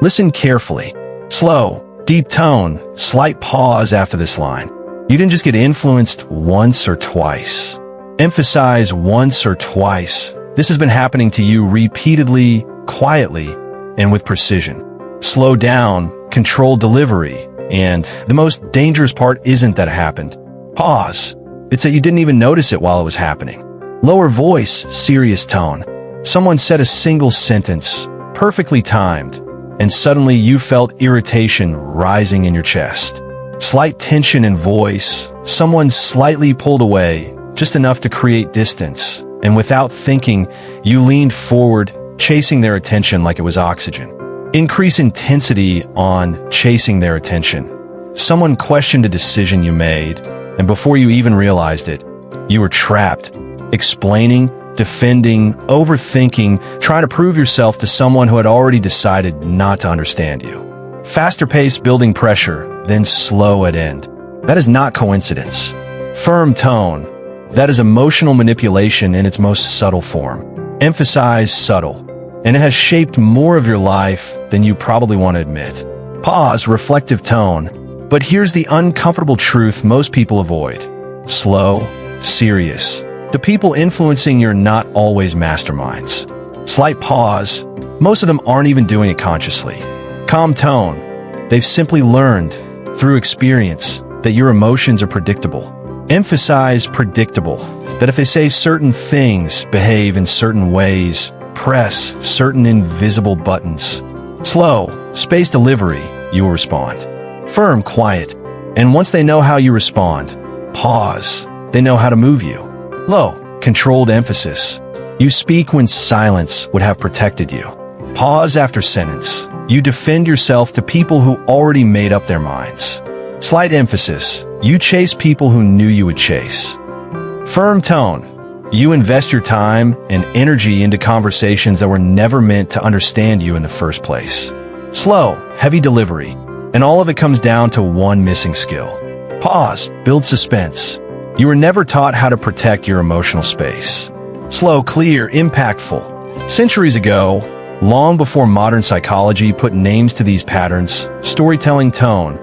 Listen carefully. Slow, deep tone, slight pause after this line. You didn't just get influenced once or twice. Emphasize once or twice. This has been happening to you repeatedly, quietly, and with precision. Slow down, control delivery, and the most dangerous part isn't that it happened. Pause. It's that you didn't even notice it while it was happening. Lower voice, serious tone. Someone said a single sentence, perfectly timed, and suddenly you felt irritation rising in your chest. Slight tension in voice, someone slightly pulled away, just enough to create distance, and without thinking, you leaned forward, chasing their attention like it was oxygen. Increase intensity on chasing their attention. Someone questioned a decision you made, and before you even realized it, you were trapped, explaining, defending, overthinking, trying to prove yourself to someone who had already decided not to understand you. Faster pace building pressure, then slow at end. That is not coincidence. Firm tone. That is emotional manipulation in its most subtle form. Emphasize subtle. And it has shaped more of your life than you probably want to admit. Pause, reflective tone. But here's the uncomfortable truth most people avoid. Slow, serious. The people influencing you are not always masterminds. Slight pause. Most of them aren't even doing it consciously. Calm tone. They've simply learned, through experience, that your emotions are predictable. Emphasize predictable. That if they say certain things, behave in certain ways, press certain invisible buttons. Slow, space delivery, you will respond. Firm, quiet. And once they know how you respond, pause. They know how to move you. Low, controlled emphasis. You speak when silence would have protected you. Pause after sentence. You defend yourself to people who already made up their minds. Slight emphasis. You chase people who knew you would chase. Firm tone. You invest your time and energy into conversations that were never meant to understand you in the first place. Slow, heavy delivery. And all of it comes down to one missing skill. Pause, build suspense. You were never taught how to protect your emotional space. Slow, clear, impactful. Centuries ago, long before modern psychology put names to these patterns, storytelling tone,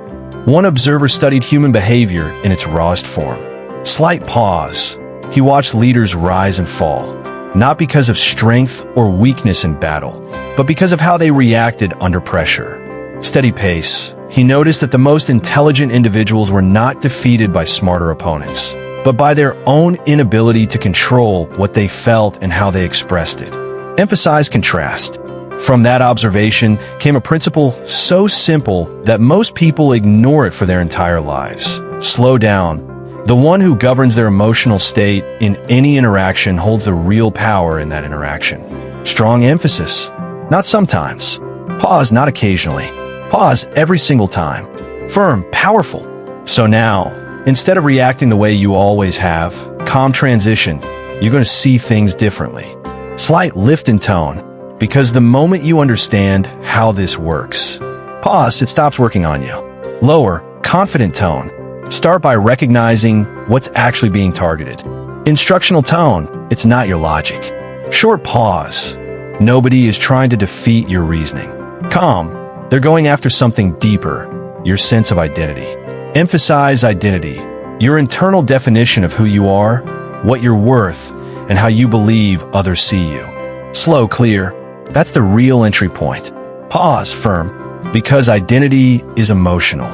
one observer studied human behavior in its rawest form. Slight pause. He watched leaders rise and fall, not because of strength or weakness in battle, but because of how they reacted under pressure. Steady pace. He noticed that the most intelligent individuals were not defeated by smarter opponents, but by their own inability to control what they felt and how they expressed it. Emphasize contrast. From that observation came a principle so simple that most people ignore it for their entire lives. Slow down. The one who governs their emotional state in any interaction holds the real power in that interaction. Strong emphasis. Not sometimes. Pause, not occasionally. Pause every single time. Firm, powerful. So now, instead of reacting the way you always have, calm transition, you're going to see things differently. Slight lift in tone. Because the moment you understand how this works, pause, it stops working on you. Lower, confident tone. Start by recognizing what's actually being targeted. Instructional tone, it's not your logic. Short pause. Nobody is trying to defeat your reasoning. Calm, they're going after something deeper, your sense of identity. Emphasize identity, your internal definition of who you are, what you're worth, and how you believe others see you. Slow, clear. That's the real entry point. Pause, firm, because identity is emotional.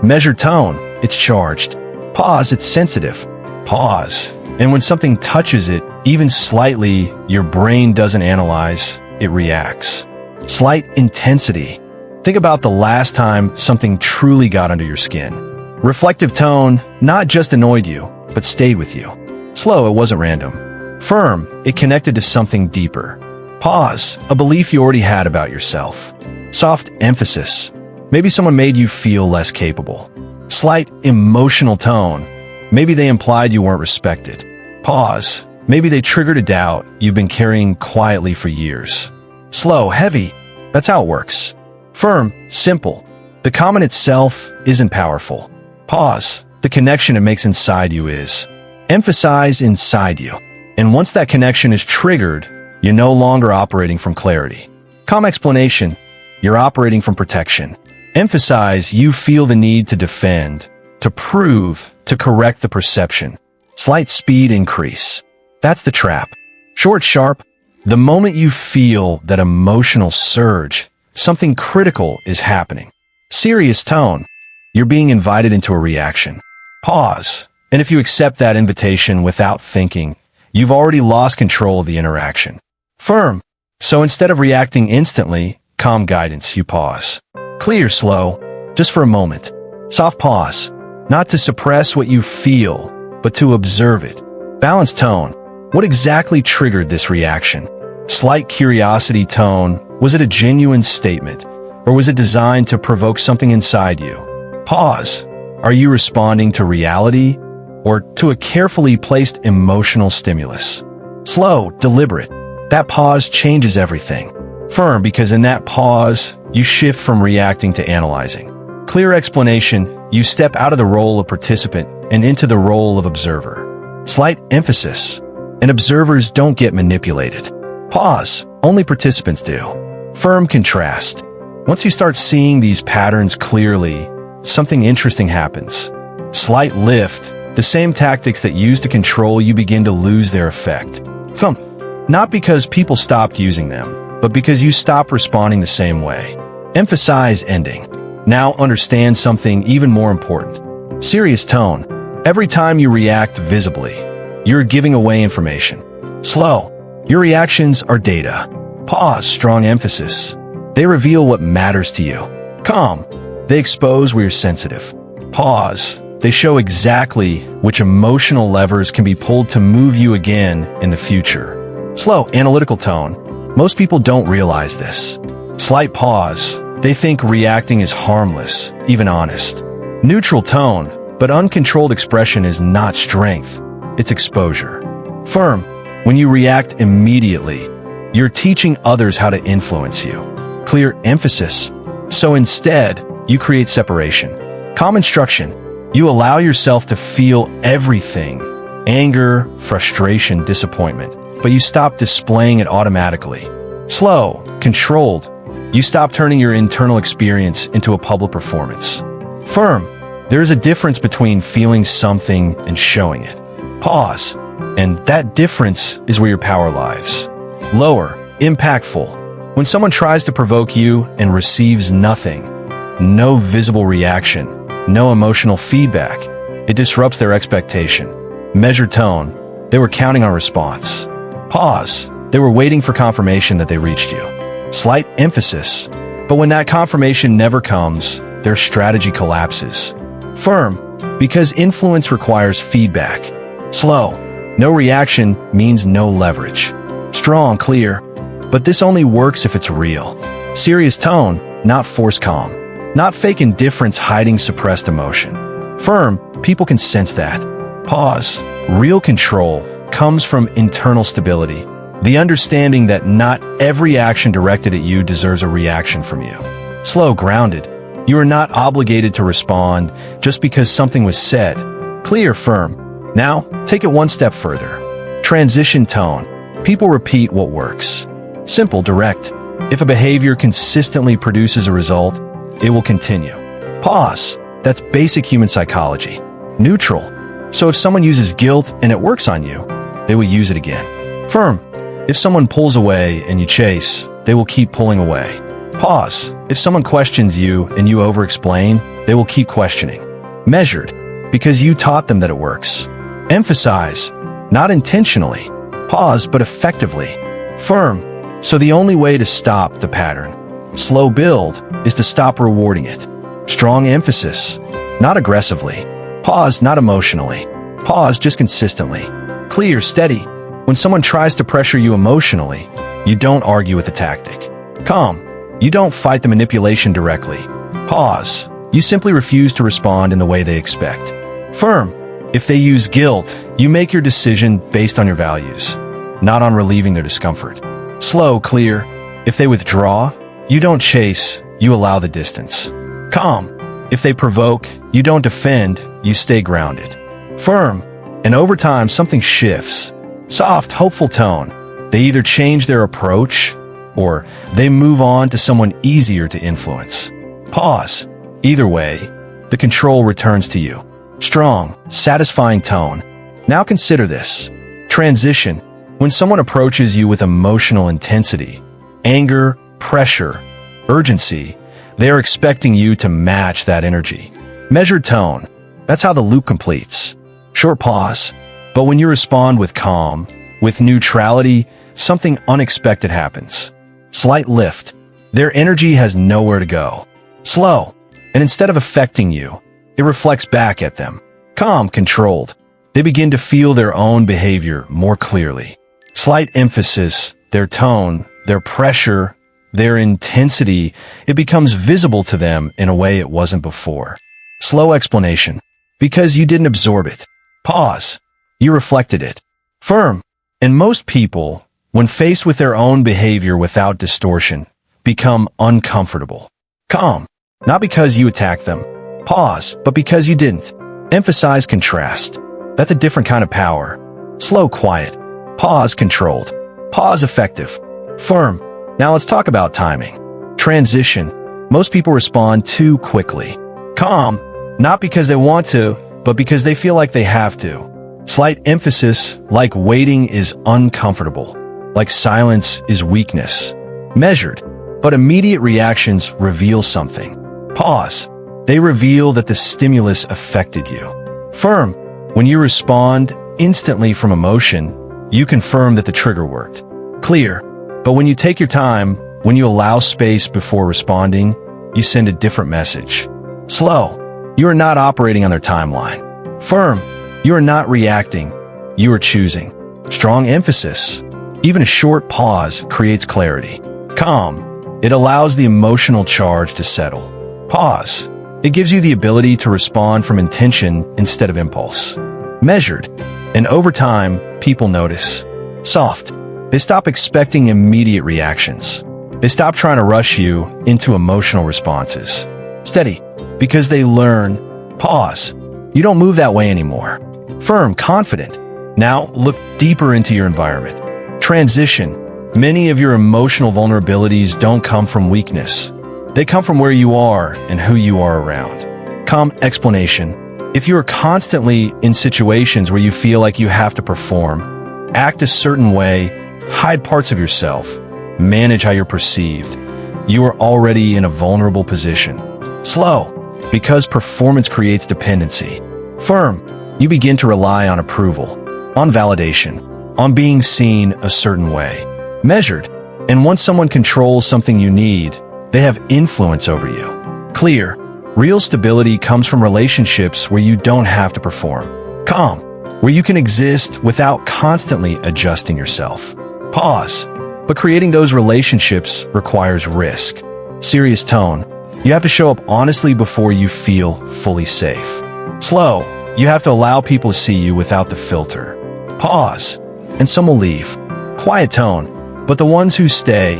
Measure tone, it's charged. Pause, it's sensitive. Pause. And when something touches it, even slightly, your brain doesn't analyze, it reacts. Slight intensity. Think about the last time something truly got under your skin. Reflective tone, not just annoyed you, but stayed with you. Slow, it wasn't random. Firm, it connected to something deeper. Pause, a belief you already had about yourself. Soft emphasis. Maybe someone made you feel less capable. Slight emotional tone. Maybe they implied you weren't respected. Pause. Maybe they triggered a doubt you've been carrying quietly for years. Slow, heavy. That's how it works. Firm, simple. The comment itself isn't powerful. Pause. The connection it makes inside you is. Emphasize inside you. And once that connection is triggered, you're no longer operating from clarity. Calm explanation. you're operating from protection. Emphasize you feel the need to defend, to prove, to correct the perception. Slight speed increase. That's the trap. Short, sharp. The moment you feel that emotional surge, something critical is happening. Serious tone. You're being invited into a reaction. Pause. And if you accept that invitation without thinking, you've already lost control of the interaction. Firm. So instead of reacting instantly, calm guidance, you pause. Clear, slow, just for a moment. Soft pause. Not to suppress what you feel, but to observe it. Balanced tone. What exactly triggered this reaction? Slight curiosity tone. Was it a genuine statement? Or was it designed to provoke something inside you? Pause. Are you responding to reality or to a carefully placed emotional stimulus? Slow, deliberate. That pause changes everything. Firm, because in that pause, you shift from reacting to analyzing. Clear explanation. You step out of the role of participant and into the role of observer. Slight emphasis. And observers don't get manipulated. Pause. Only participants do. Firm contrast. Once you start seeing these patterns clearly, something interesting happens. Slight lift. The same tactics that used to control you begin to lose their effect. Not because people stopped using them, but because you stop responding the same way. Emphasize ending. Now understand something even more important. Serious tone. Every time you react visibly, you're giving away information. Slow. Your reactions are data. Pause. Strong emphasis. They reveal what matters to you. Calm. They expose where you're sensitive. Pause. They show exactly which emotional levers can be pulled to move you again in the future. Slow, analytical tone. Most people don't realize this. Slight pause. They think reacting is harmless, even honest. Neutral tone, but uncontrolled expression is not strength. It's exposure. Firm. When you react immediately, you're teaching others how to influence you. Clear emphasis. So instead, you create separation. Calm instruction. You allow yourself to feel everything. Anger, frustration, disappointment. But you stop displaying it automatically. Slow, controlled. You stop turning your internal experience into a public performance. Firm. There is a difference between feeling something and showing it. Pause. And that difference is where your power lies. Lower, impactful. When someone tries to provoke you and receives nothing, no visible reaction, no emotional feedback, it disrupts their expectation. Measured tone. They were counting on response. Pause. They were waiting for confirmation that they reached you. Slight emphasis. But when that confirmation never comes, their strategy collapses. Firm. Because influence requires feedback. Slow. No reaction means no leverage. Strong, clear. But this only works if it's real. Serious tone, not forced calm. Not fake indifference hiding suppressed emotion. Firm. People can sense that. Pause. Real control comes from internal stability. The understanding that not every action directed at you deserves a reaction from you. Slow, grounded. You are not obligated to respond just because something was said. Clear, firm. Now, take it one step further. Transition tone. People repeat what works. Simple, direct. If a behavior consistently produces a result, it will continue. Pause. That's basic human psychology. Neutral. So if someone uses guilt and it works on you, they will use it again. Firm. If someone pulls away and you chase, they will keep pulling away. Pause. If someone questions you and you over-explain, they will keep questioning. Measured. Because you taught them that it works. Emphasize. Not intentionally. Pause, but effectively. Firm. So the only way to stop the pattern. Slow build is to stop rewarding it. Strong emphasis. Not aggressively. Pause, not emotionally. Pause, just consistently. Clear, steady. When someone tries to pressure you emotionally, you don't argue with the tactic. Calm. You don't fight the manipulation directly. Pause. You simply refuse to respond in the way they expect. Firm. If they use guilt, you make your decision based on your values, not on relieving their discomfort. Slow, clear. If they withdraw, you don't chase, you allow the distance. Calm. If they provoke, you don't defend, you stay grounded. Firm. And over time, something shifts. Soft, hopeful tone. They either change their approach or they move on to someone easier to influence. Pause. Either way, the control returns to you. Strong, satisfying tone. Now consider this. Transition. When someone approaches you with emotional intensity, anger, pressure, urgency, they are expecting you to match that energy. Measured tone. That's how the loop completes. Short pause. But when you respond with calm, with neutrality, something unexpected happens. Slight lift. Their energy has nowhere to go. Slow. And instead of affecting you, it reflects back at them. Calm, controlled. They begin to feel their own behavior more clearly. Slight emphasis, their tone, their pressure, their intensity, it becomes visible to them in a way it wasn't before. Slow explanation. Because you didn't absorb it. Pause. You reflected it. Firm. And most people, when faced with their own behavior without distortion, become uncomfortable. Calm. Not because you attacked them. Pause, but because you didn't. Emphasize contrast. That's a different kind of power. Slow, quiet. Pause, controlled. Pause, effective. Firm. Now let's talk about timing. Transition. Most people respond too quickly. Calm. Not because they want to, but because they feel like they have to. Slight emphasis, like waiting is uncomfortable. Like silence is weakness. Measured, but immediate reactions reveal something. Pause. They reveal that the stimulus affected you. Firm. When you respond instantly from emotion, you confirm that the trigger worked. Clear. But when you take your time, when you allow space before responding, you send a different message. Slow. You are not operating on their timeline. Firm. You are not reacting. You are choosing. Strong emphasis. Even a short pause creates clarity. Calm. It allows the emotional charge to settle. Pause. It gives you the ability to respond from intention instead of impulse. Measured. And over time, people notice. Soft. They stop expecting immediate reactions. They stop trying to rush you into emotional responses. Steady. Because they learn. Pause. You don't move that way anymore. Firm, confident. Now look deeper into your environment. Transition. Many of your emotional vulnerabilities don't come from weakness. They come from where you are and who you are around. Calm explanation. If you are constantly in situations where you feel like you have to perform, act a certain way, hide parts of yourself, manage how you're perceived, you are already in a vulnerable position. Slow. Because performance creates dependency. Firm. You begin to rely on approval, on validation, on being seen a certain way. Measured. And once someone controls something you need, they have influence over you. Clear. Real stability comes from relationships where you don't have to perform. Calm. Where you can exist without constantly adjusting yourself. Pause. But creating those relationships requires risk. Serious tone. You have to show up honestly before you feel fully safe. Slow. You have to allow people to see you without the filter. Pause. And some will leave. Quiet tone. But the ones who stay,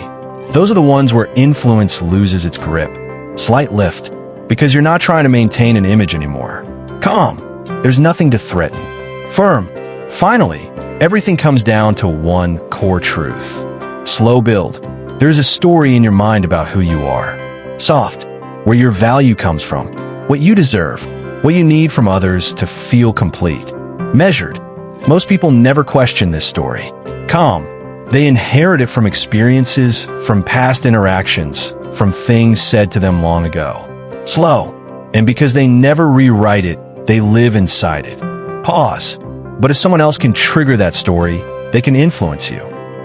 those are the ones where influence loses its grip. Slight lift. Because you're not trying to maintain an image anymore. Calm. There's nothing to threaten. Firm. Finally, everything comes down to one core truth. Slow build. There's a story in your mind about who you are. Soft. Where your value comes from. What you deserve. What you need from others to feel complete. Measured. Most people never question this story. Calm. They inherit it from experiences, from past interactions, from things said to them long ago. Slow. And because they never rewrite it, they live inside it. Pause. But if someone else can trigger that story, they can influence you.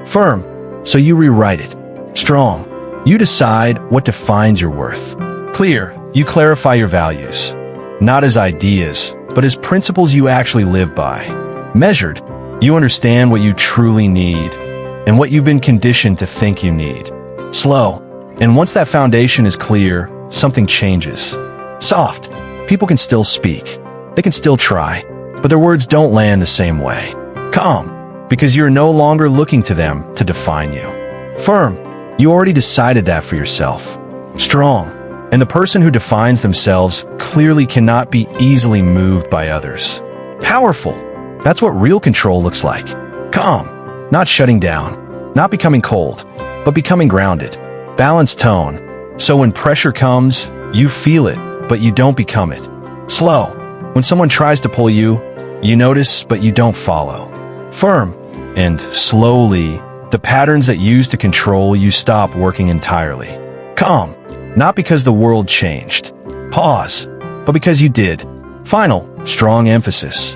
Firm. So you rewrite it. Strong. You decide what defines your worth. Clear. You clarify your values. Not as ideas, but as principles you actually live by. Measured. You understand what you truly need and what you've been conditioned to think you need. Slow. And once that foundation is clear, something changes. Soft. People can still speak. They can still try, but their words don't land the same way. Calm. Because you're no longer looking to them to define you. Firm. You already decided that for yourself. Strong. And the person who defines themselves clearly cannot be easily moved by others. Powerful. That's what real control looks like. Calm. Not shutting down. Not becoming cold. but becoming grounded. Balanced tone. So when pressure comes, you feel it, but you don't become it. Slow. When someone tries to pull you, you notice, but you don't follow. Firm. And slowly, the patterns that used to control you stop working entirely. Calm. Not because the world changed. Pause. But because you did. Final. Strong emphasis.